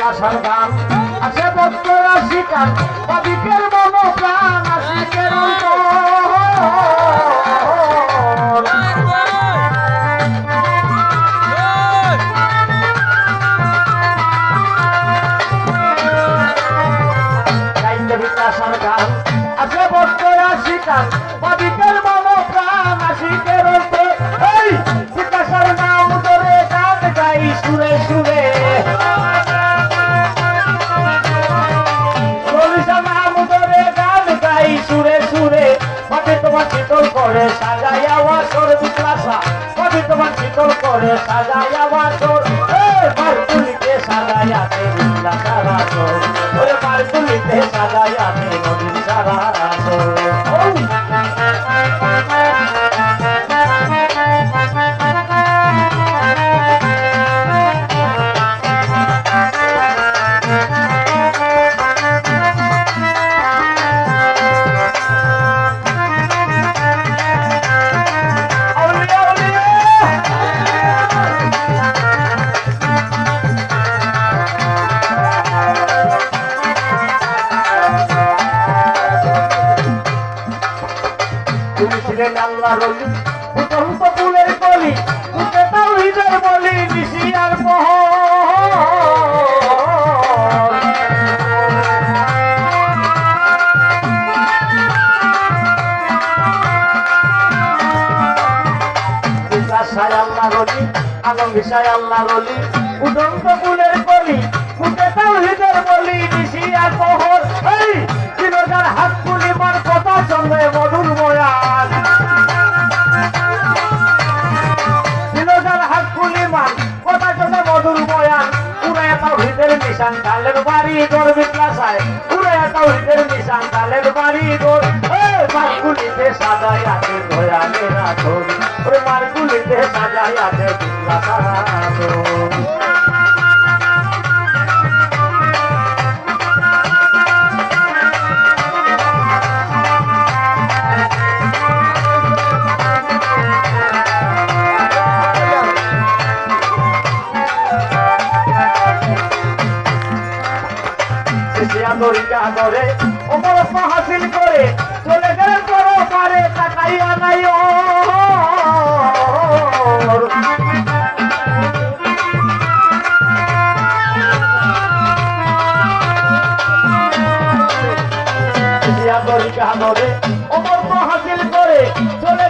আশার গান আছে ভক্ত আশিকার বাদিকের মন প্রাণ আশিকের আশার গান আছে ভক্ত আশিকার বাদিকের মন প্রাণ আশিকের এই বিকাশের নাম ধরে গান গাই সুরে সুরে সুরে সুরে পাবে তোমার শীতল করে সাজাই আমার সর বিকাশা পাবে তোমার শীতল করে সাজাই আমার সর মারতুলিতে সাজাই আছে বিল্লা সারা সর ওরে মারতুলিতে সাজাই আছে নদীর সারা সর আল্লাহর ওলি ফুটন্ত ফুলের কলি ফুটে তাওহীদের বলি নিশি আর প্রহর বিকাশায় আল্লাহর ওলি আলম বিষয় আল্লাহর ওলি ফুটন্ত ফুলের কলি ফুটে তাওহীদের বলি নিশি আর প্রহর এই তিনজার হাত তুলি মার কথা চলবে মধুর বয়ান মধুর বয়ান পুরায়া তাওহীদের নিশান কালের বাড়ি দর বিকাশায় পুরায়া তাওহীদের নিশান কালের বাড়ি দর মারগুলিতে সাজাই আছে দয়ালে রাখুন ওরে মারগুলিতে সাজাই আছে বিকাশা দরিকা ধরে অমরত্ব হাসিল করে চলে গেলেন বড় পারে তাকাইয়া নাই দরিকা ধরে অমরত্ব হাসিল করে চলে